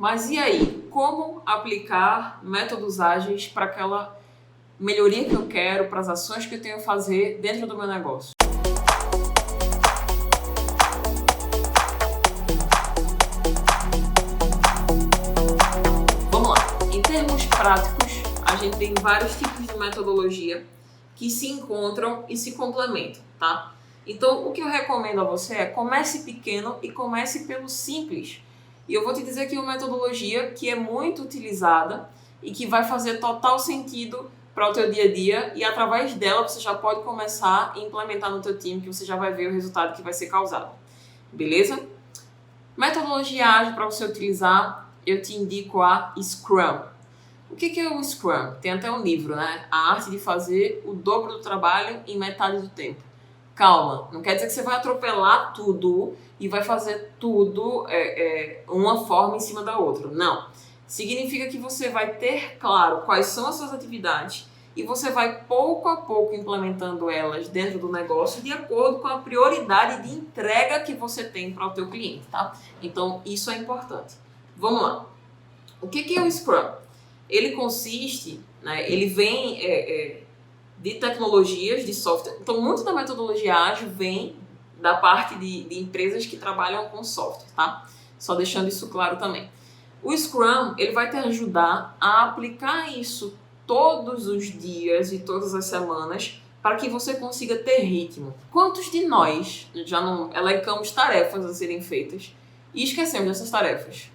Mas e aí? Como aplicar métodos ágeis para aquela melhoria que eu quero, para as ações que eu tenho a fazer dentro do meu negócio? Vamos lá. Em termos práticos, a gente tem vários tipos de metodologia que se encontram e se complementam, tá? Então, o que eu recomendo a você é comece pequeno e comece pelo simples. E eu vou te dizer aqui uma metodologia que é muito utilizada e que vai fazer total sentido para o teu dia a dia, e através dela você já pode começar a implementar no teu time, que você já vai ver o resultado que vai ser causado. Beleza? Metodologia ágil para você utilizar, eu te indico a Scrum. O que é o Scrum? Tem até um livro, né? A arte de fazer o dobro do trabalho em metade do tempo. Calma, não quer dizer que você vai atropelar tudo e vai fazer tudo uma forma em cima da outra. Não. Significa que você vai ter claro quais são as suas atividades e você vai pouco a pouco implementando elas dentro do negócio de acordo com a prioridade de entrega que você tem para o teu cliente, tá? Então, isso é importante. Vamos lá. O que é o Scrum? Ele consiste, né, ele vem de tecnologias, de software. Então, muito da metodologia ágil vem da parte de empresas que trabalham com software, tá? Só deixando isso claro também. O Scrum, ele vai te ajudar a aplicar isso todos os dias e todas as semanas para que você consiga ter ritmo. Quantos de nós já não elencamos tarefas a serem feitas e esquecemos dessas tarefas?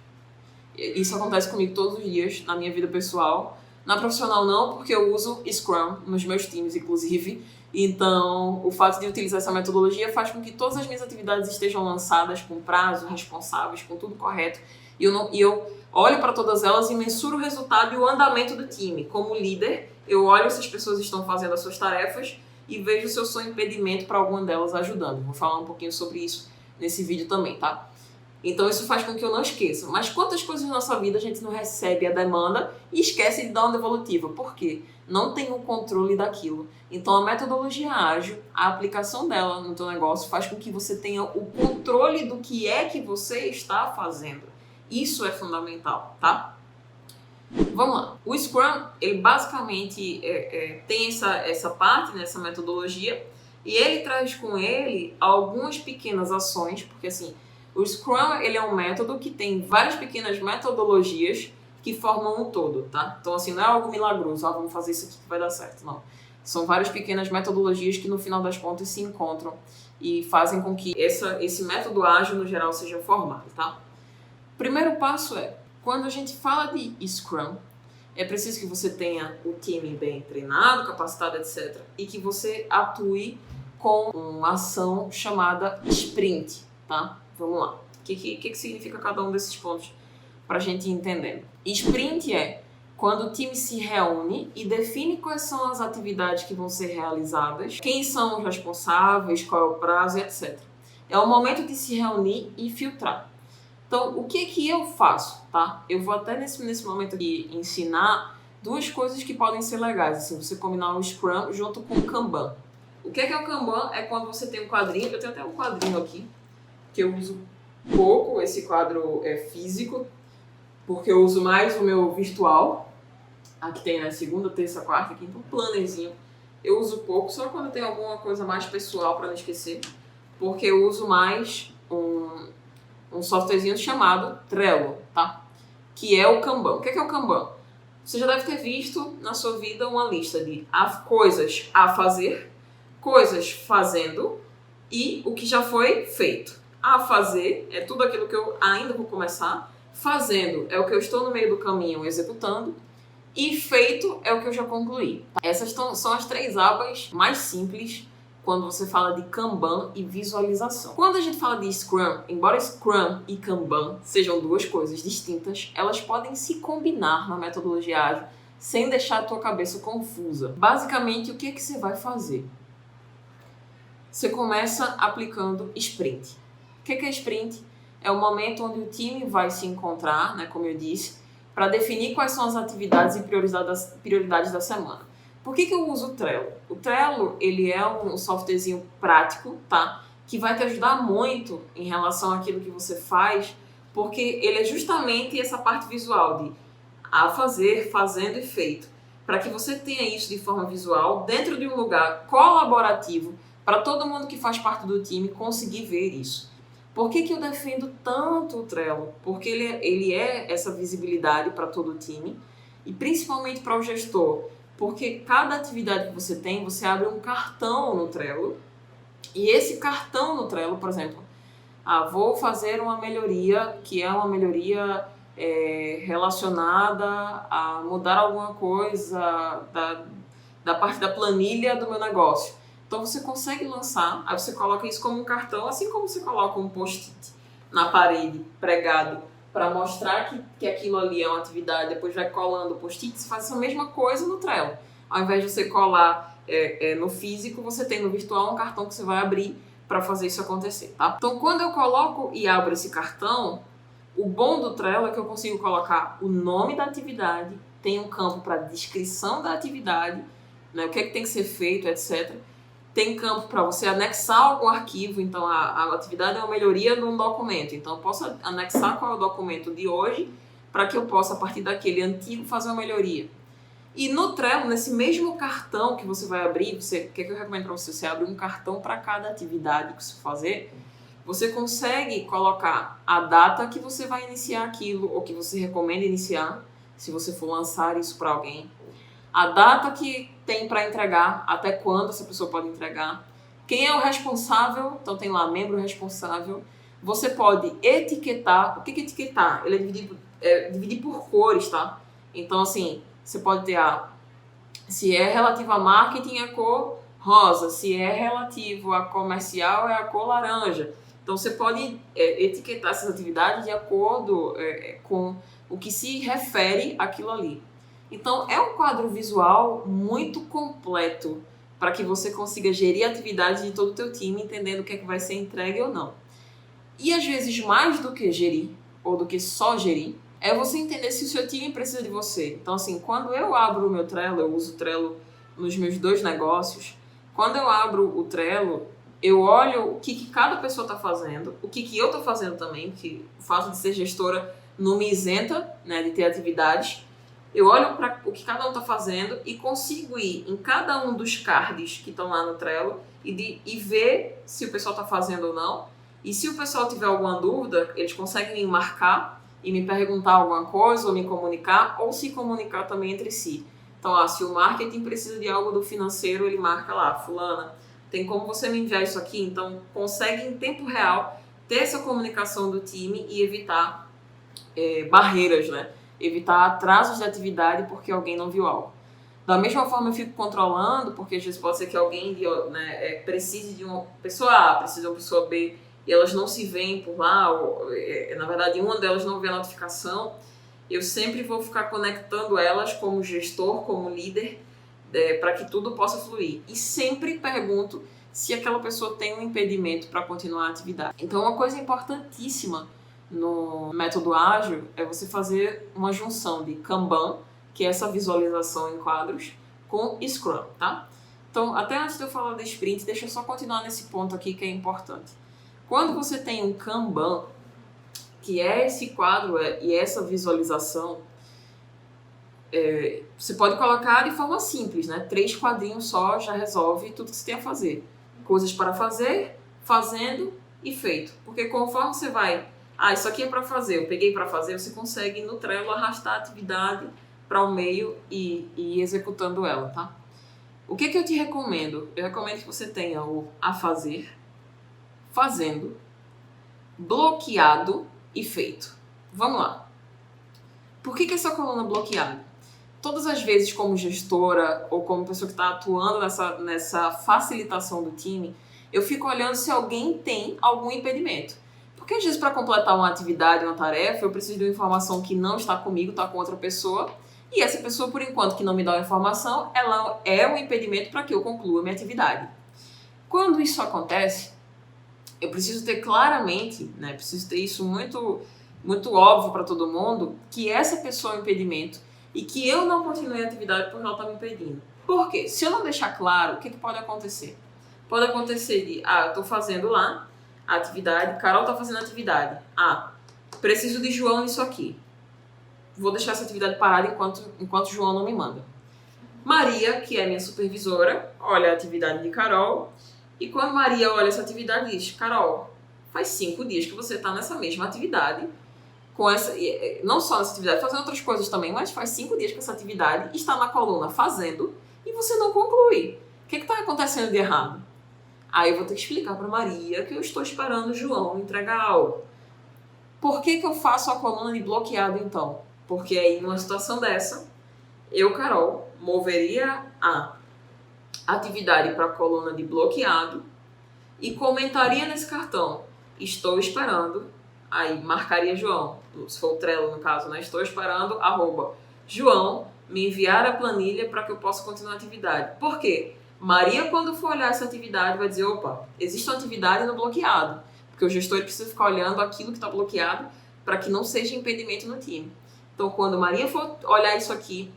Isso acontece comigo todos os dias na minha vida pessoal. Na profissional não, porque eu uso Scrum nos meus times, inclusive. Então, o fato de utilizar essa metodologia faz com que todas as minhas atividades estejam lançadas com prazo, responsáveis, com tudo correto. E eu olho para todas elas e mensuro o resultado e o andamento do time. Como líder, eu olho se as pessoas estão fazendo as suas tarefas e vejo se eu sou impedimento para alguma delas ajudando. Vou falar um pouquinho sobre isso nesse vídeo também, tá? Então isso faz com que eu não esqueça. Mas quantas coisas na nossa vida a gente não recebe a demanda e esquece de dar uma devolutiva? Por quê? Não tem o controle daquilo. Então a metodologia ágil, a aplicação dela no teu negócio faz com que você tenha o controle do que é que você está fazendo. Isso é fundamental, tá? Vamos lá. O Scrum, ele basicamente tem essa parte, né, essa metodologia, e ele traz com ele algumas pequenas ações, porque assim, o Scrum, ele é um método que tem várias pequenas metodologias que formam um todo, tá? Então, assim, não é algo milagroso, vamos fazer isso aqui que vai dar certo, não. São várias pequenas metodologias que, no final das contas, se encontram e fazem com que esse método ágil, no geral, seja formado, tá? O primeiro passo quando a gente fala de Scrum, é preciso que você tenha o time bem treinado, capacitado, etc. E que você atue com uma ação chamada Sprint, tá? Vamos lá. O que significa cada um desses pontos para a gente ir entendendo? Sprint é quando o time se reúne e define quais são as atividades que vão ser realizadas, quem são os responsáveis, qual é o prazo, etc. É o momento de se reunir e filtrar. Então, o que eu faço, tá? Eu vou até nesse momento aqui ensinar duas coisas que podem ser legais, assim, você combinar o Scrum junto com o Kanban. O que é o Kanban? É quando você tem um quadrinho, eu tenho até um quadrinho aqui, que eu uso pouco, esse quadro é físico, porque eu uso mais o meu virtual. Aqui tem, né, segunda, terça, quarta, quinta, um plannerzinho. Eu uso pouco, só quando tem alguma coisa mais pessoal para não esquecer, porque eu uso mais um softwarezinho chamado Trello, tá? Que é o Kanban. O que é o Kanban? Você já deve ter visto na sua vida uma lista de coisas a fazer, coisas fazendo e o que já foi feito. A fazer é tudo aquilo que eu ainda vou começar. Fazendo é o que eu estou no meio do caminho executando. E feito é o que eu já concluí. Essas são as três abas mais simples quando você fala de Kanban e visualização. Quando a gente fala de Scrum, embora Scrum e Kanban sejam duas coisas distintas, elas podem se combinar na metodologia ágil sem deixar a tua cabeça confusa. Basicamente, o que você vai fazer? Você começa aplicando Sprint. O que é Sprint? É o momento onde o time vai se encontrar, né, como eu disse, para definir quais são as atividades e prioridades da semana. Por que eu uso o Trello? O Trello, ele é um softwarezinho prático, tá? Que vai te ajudar muito em relação àquilo que você faz porque ele é justamente essa parte visual de a fazer, fazendo e feito, para que você tenha isso de forma visual dentro de um lugar colaborativo para todo mundo que faz parte do time conseguir ver isso. Por que eu defendo tanto o Trello? Porque ele é essa visibilidade para todo o time e principalmente para o gestor, porque cada atividade que você tem, você abre um cartão no Trello e esse cartão no Trello, por exemplo, vou fazer uma melhoria que é uma melhoria relacionada a mudar alguma coisa da parte da planilha do meu negócio. Então você consegue lançar, aí você coloca isso como um cartão, assim como você coloca um post-it na parede pregado para mostrar que aquilo ali é uma atividade, depois vai colando o post-it, você faz essa mesma coisa no Trello. Ao invés de você colar no físico, você tem no virtual um cartão que você vai abrir para fazer isso acontecer, tá? Então quando eu coloco e abro esse cartão, o bom do Trello é que eu consigo colocar o nome da atividade, tem um campo para descrição da atividade, né, o que é que tem que ser feito, etc. Tem campo para você anexar algum arquivo, então a atividade é uma melhoria num documento, então eu posso anexar qual é o documento de hoje para que eu possa, a partir daquele antigo, fazer uma melhoria. E no Trello, nesse mesmo cartão que você vai abrir, o que eu recomendo para você? Você abre um cartão para cada atividade que você fazer, você consegue colocar a data que você vai iniciar aquilo, ou que você recomenda iniciar, se você for lançar isso para alguém, a data que tem para entregar, até quando essa pessoa pode entregar, quem é o responsável, então tem lá membro responsável, você pode etiquetar. O que é etiquetar? Ele é dividido por cores, tá? Então assim, você pode ter se é relativo a marketing é a cor rosa, se é relativo a comercial é a cor laranja. Então você pode etiquetar essas atividades de acordo com o que se refere àquilo ali. Então é um quadro visual muito completo para que você consiga gerir a atividade de todo o teu time, entendendo o que é que vai ser entregue ou não. E às vezes mais do que gerir, ou do que só gerir, é você entender se o seu time precisa de você. Então assim, quando eu abro o meu Trello, eu uso o Trello nos meus 2 negócios, quando eu abro o Trello, eu olho o que cada pessoa está fazendo, o que eu estou fazendo também, que o fato de ser gestora não me isenta, né, de ter atividades. Eu olho para o que cada um está fazendo e consigo ir em cada um dos cards que estão lá no Trello e ver se o pessoal está fazendo ou não. E se o pessoal tiver alguma dúvida, eles conseguem me marcar e me perguntar alguma coisa ou me comunicar, ou se comunicar também entre si. Então, se o marketing precisa de algo do financeiro, ele marca lá, fulana, tem como você me enviar isso aqui? Então, consegue em tempo real ter essa comunicação do time e evitar barreiras, né? Evitar atrasos de atividade porque alguém não viu algo. Da mesma forma, eu fico controlando, porque às vezes pode ser que alguém precise de uma pessoa A, precisa de uma pessoa B, e elas não se veem por lá, ou, na verdade, uma delas não vê a notificação. Eu sempre vou ficar conectando elas como gestor, como líder, para que tudo possa fluir. E sempre pergunto se aquela pessoa tem um impedimento para continuar a atividade. Então, uma coisa importantíssima no método ágil é você fazer uma junção de Kanban, que é essa visualização em quadros, com Scrum, tá? Então, até antes de eu falar da sprint, deixa eu só continuar nesse ponto aqui que é importante. Quando você tem um Kanban, que é esse quadro e essa visualização, você pode colocar de forma simples, né? 3 quadrinhos só já resolve tudo que você tem a fazer. Coisas para fazer, fazendo e feito. Porque conforme você vai, isso aqui é para fazer, eu peguei para fazer, você consegue no Trello arrastar a atividade para o meio e ir executando ela, tá? O que eu te recomendo? Eu recomendo que você tenha o a fazer, fazendo, bloqueado e feito. Vamos lá. Por que essa coluna bloqueada? Todas as vezes como gestora ou como pessoa que está atuando nessa facilitação do time, eu fico olhando se alguém tem algum impedimento. Porque às vezes para completar uma atividade, uma tarefa, eu preciso de uma informação que não está comigo, está com outra pessoa, e essa pessoa, por enquanto, que não me dá a informação, ela é um impedimento para que eu conclua a minha atividade. Quando isso acontece, eu preciso ter claramente, né, preciso ter isso muito, muito óbvio para todo mundo, que essa pessoa é um impedimento e que eu não continuei a atividade porque ela está me impedindo. Por quê? Se eu não deixar claro, o que pode acontecer? Pode acontecer de, eu estou fazendo lá a atividade, Carol está fazendo a atividade. Preciso de João nisso aqui. Vou deixar essa atividade parada enquanto João não me manda. Maria, que é minha supervisora, olha a atividade de Carol. E quando Maria olha essa atividade, diz: Carol, faz 5 dias que você está nessa mesma atividade. Não só nessa atividade, fazendo outras coisas também, mas faz 5 dias que essa atividade está na coluna fazendo e você não conclui. O que está acontecendo de errado? Aí eu vou ter que explicar para Maria que eu estou esperando o João entregar algo. Por que eu faço a coluna de bloqueado então? Porque aí, numa situação dessa, eu, Carol, moveria a atividade para a coluna de bloqueado e comentaria nesse cartão: estou esperando, aí marcaria João, se for o Trello no caso, né? Estou esperando, João, me enviar a planilha para que eu possa continuar a atividade. Por quê? Maria, quando for olhar essa atividade, vai dizer: opa, existe uma atividade no bloqueado. Porque o gestor precisa ficar olhando aquilo que está bloqueado para que não seja impedimento no time. Então, quando Maria for olhar isso aqui,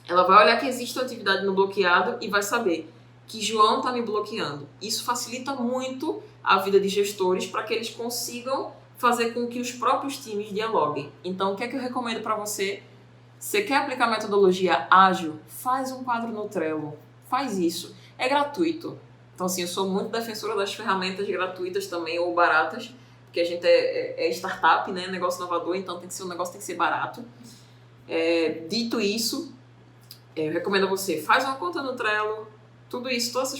ela vai olhar que existe uma atividade no bloqueado e vai saber que João está me bloqueando. Isso facilita muito a vida de gestores para que eles consigam fazer com que os próprios times dialoguem. Então, o que é que eu recomendo para você? Você quer aplicar metodologia ágil? Faz um quadro no Trello. Faz isso. É gratuito. Então, assim, eu sou muito defensora das ferramentas gratuitas também, ou baratas, porque a gente é startup, né? Negócio inovador, então o negócio tem que ser barato. Dito isso, eu recomendo a você, faz uma conta no Trello, tudo isso, todas essas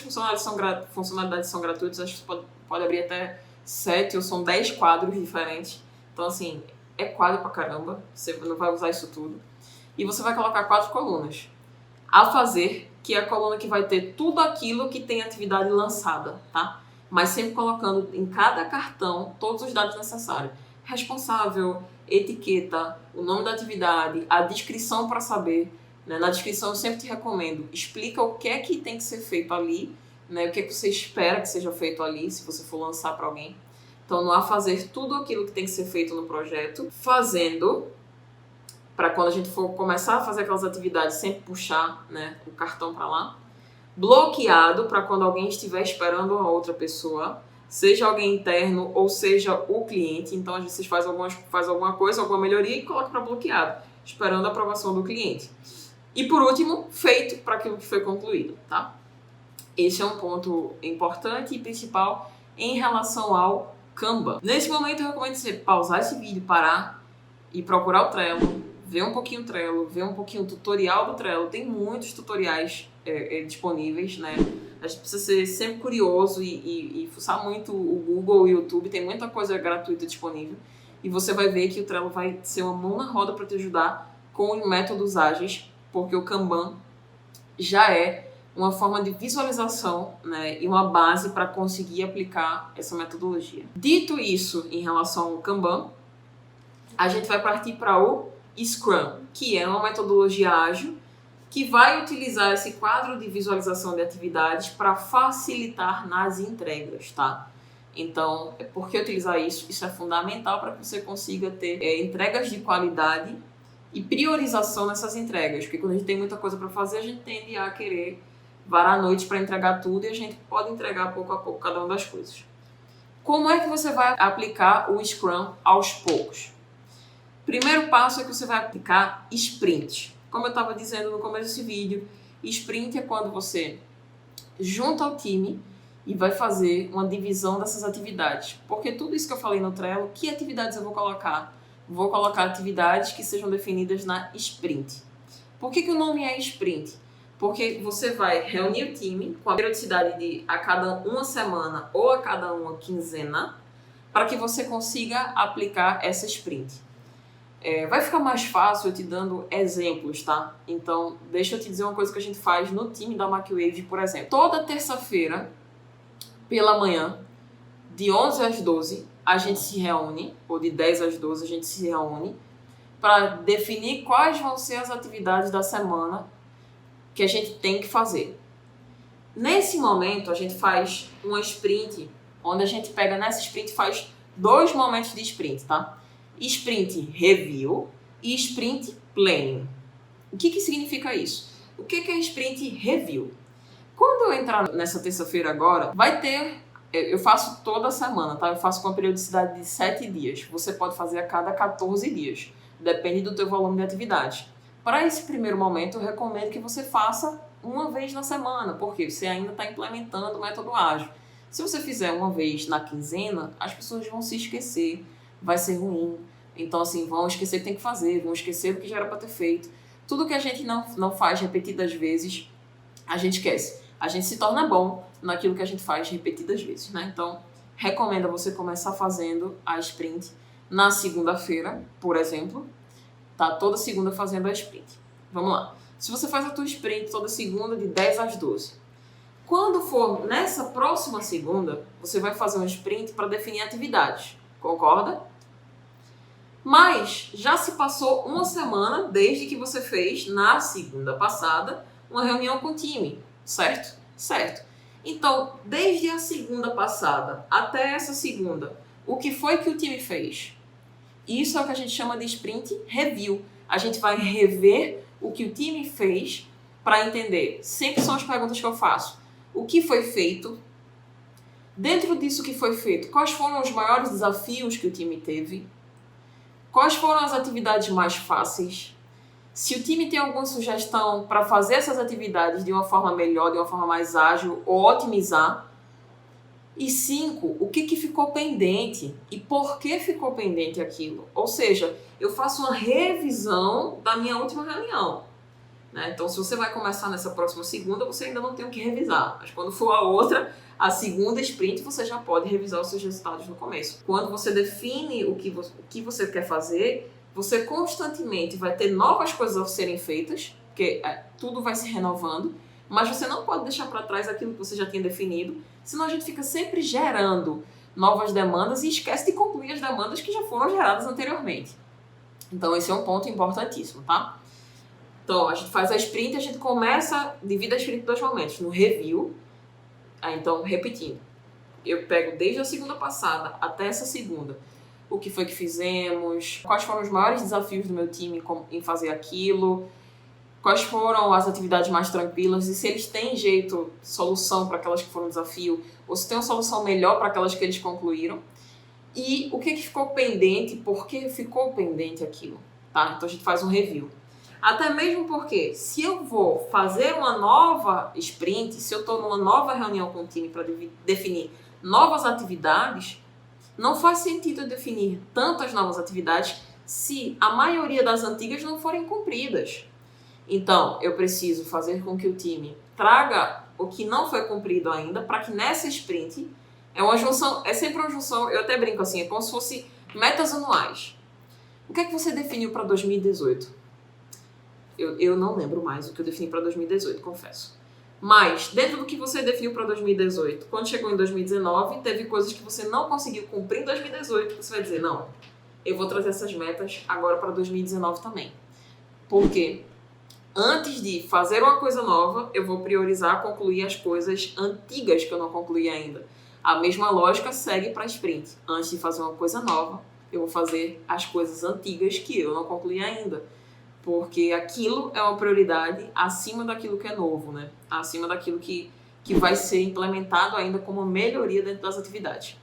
funcionalidades são gratuitas, acho que você pode abrir até 7 ou são 10 quadros diferentes. Então, assim, é quadro pra caramba, você não vai usar isso tudo. E você vai colocar 4 colunas a fazer, que é a coluna que vai ter tudo aquilo que tem atividade lançada, tá? Mas sempre colocando em cada cartão todos os dados necessários. Responsável, etiqueta, o nome da atividade, a descrição para saber. Né? Na descrição eu sempre te recomendo, explica o que é que tem que ser feito ali, né? O que é que você espera que seja feito ali, se você for lançar para alguém. Então, no a fazer tudo aquilo que tem que ser feito no projeto, fazendo, para quando a gente for começar a fazer aquelas atividades, sempre puxar, né, o cartão para lá. Bloqueado, para quando alguém estiver esperando uma outra pessoa, seja alguém interno ou seja o cliente. Então, às vezes vocês faz alguma coisa, alguma melhoria e coloca para bloqueado, esperando a aprovação do cliente. E por último, feito para aquilo que foi concluído, tá? Esse é um ponto importante e principal em relação ao Kanban. Nesse momento, eu recomendo você pausar esse vídeo, parar e procurar o Trello, ver um pouquinho o Trello, ver um pouquinho o tutorial do Trello. Tem muitos tutoriais disponíveis, né? A gente precisa ser sempre curioso e fuçar muito o Google e o YouTube. Tem muita coisa gratuita disponível. E você vai ver que o Trello vai ser uma mão na roda para te ajudar com métodos ágeis, porque o Kanban já é uma forma de visualização, né, e uma base para conseguir aplicar essa metodologia. Dito isso em relação ao Kanban, a gente vai partir para o Scrum, que é uma metodologia ágil que vai utilizar esse quadro de visualização de atividades para facilitar nas entregas, tá? Então, por que utilizar isso? Isso é fundamental para que você consiga ter entregas de qualidade e priorização nessas entregas, porque quando a gente tem muita coisa para fazer, a gente tende a querer varar a noite para entregar tudo e a gente pode entregar pouco a pouco cada uma das coisas. Como é que você vai aplicar o Scrum aos poucos? Primeiro passo é que você vai aplicar sprint. Como eu estava dizendo no começo desse vídeo, sprint é quando você junta o time e vai fazer uma divisão dessas atividades. Porque tudo isso que eu falei no Trello, que atividades eu vou colocar? Vou colocar atividades que sejam definidas na sprint. Por que o nome é sprint? Porque você vai reunir o time com a periodicidade de a cada uma semana ou a cada uma quinzena para que você consiga aplicar essa sprint. Vai ficar mais fácil eu te dando exemplos, tá? Então, deixa eu te dizer uma coisa que a gente faz no time da MacWave, por exemplo. Toda terça-feira, pela manhã, de 11 às 12, a gente se reúne, ou de 10 às 12 a gente se reúne, para definir quais vão ser as atividades da semana que a gente tem que fazer. Nesse momento, a gente faz uma sprint, onde a gente pega nessa sprint e faz 2 momentos de sprint, tá? Sprint Review e Sprint Planning. O que significa isso? O que é Sprint Review? Quando eu entrar nessa terça-feira agora, vai ter Eu faço toda semana, tá? Eu faço com a periodicidade de 7 dias. Você pode fazer a cada 14 dias. Depende do teu volume de atividade. Para esse primeiro momento, eu recomendo que você faça uma vez na semana, porque você ainda está implementando o método ágil. Se você fizer uma vez na quinzena, as pessoas vão se esquecer, vai ser ruim. Então, assim, vão esquecer o que tem que fazer, vão esquecer o que já era para ter feito. Tudo que a gente não faz repetidas vezes, a gente esquece. A gente se torna bom naquilo que a gente faz repetidas vezes, né? Então, recomendo você começar fazendo a sprint na segunda-feira, por exemplo. Tá toda segunda fazendo a sprint. Vamos lá. Se você faz a tua sprint toda segunda de 10 às 12, quando for nessa próxima segunda, você vai fazer uma sprint para definir atividades. Concorda? Mas já se passou uma semana desde que você fez, na segunda passada, uma reunião com o time, certo? Certo. Então, desde a segunda passada até essa segunda, o que foi que o time fez? Isso é o que a gente chama de sprint review. A gente vai rever o que o time fez para entender. Sempre são as perguntas que eu faço. O que foi feito? Dentro disso que foi feito, quais foram os maiores desafios que o time teve? Quais foram as atividades mais fáceis? Se o time tem alguma sugestão para fazer essas atividades de uma forma melhor, de uma forma mais ágil, ou otimizar. E 5, o que ficou pendente e por que ficou pendente aquilo? Ou seja, eu faço uma revisão da minha última reunião. Né? Então, se você vai começar nessa próxima segunda, você ainda não tem o que revisar. Mas quando for a outra, a segunda sprint, você já pode revisar os seus resultados no começo. Quando você define o que você quer fazer, você constantemente vai ter novas coisas a serem feitas, porque tudo vai se renovando, mas você não pode deixar para trás aquilo que você já tinha definido, senão a gente fica sempre gerando novas demandas e esquece de concluir as demandas que já foram geradas anteriormente. Então esse é um ponto importantíssimo, tá? Então a gente faz a sprint, a gente divide a sprint em 2 momentos, no review. Então, repetindo, eu pego desde a segunda passada até essa segunda, o que foi que fizemos, quais foram os maiores desafios do meu time em fazer aquilo, quais foram as atividades mais tranquilas e se eles têm jeito, solução para aquelas que foram desafio, ou se tem uma solução melhor para aquelas que eles concluíram. E o que ficou pendente, por que ficou pendente aquilo, tá? Então a gente faz um review. Até mesmo porque, se eu vou fazer uma nova sprint, se eu estou numa nova reunião com o time para definir novas atividades, não faz sentido eu definir tantas novas atividades se a maioria das antigas não forem cumpridas. Então, eu preciso fazer com que o time traga o que não foi cumprido ainda, para que nessa sprint, é sempre uma junção, eu até brinco assim, é como se fosse metas anuais. O que é que você definiu para 2018? Eu não lembro mais o que eu defini para 2018, confesso. Mas, dentro do que você definiu para 2018, quando chegou em 2019, teve coisas que você não conseguiu cumprir em 2018, você vai dizer, não, eu vou trazer essas metas agora para 2019 também. Por quê? Antes de fazer uma coisa nova, eu vou priorizar concluir as coisas antigas que eu não concluí ainda. A mesma lógica segue para a sprint. Antes de fazer uma coisa nova, eu vou fazer as coisas antigas que eu não concluí ainda. Porque aquilo é uma prioridade acima daquilo que é novo, né? Acima daquilo que vai ser implementado ainda como melhoria dentro das atividades.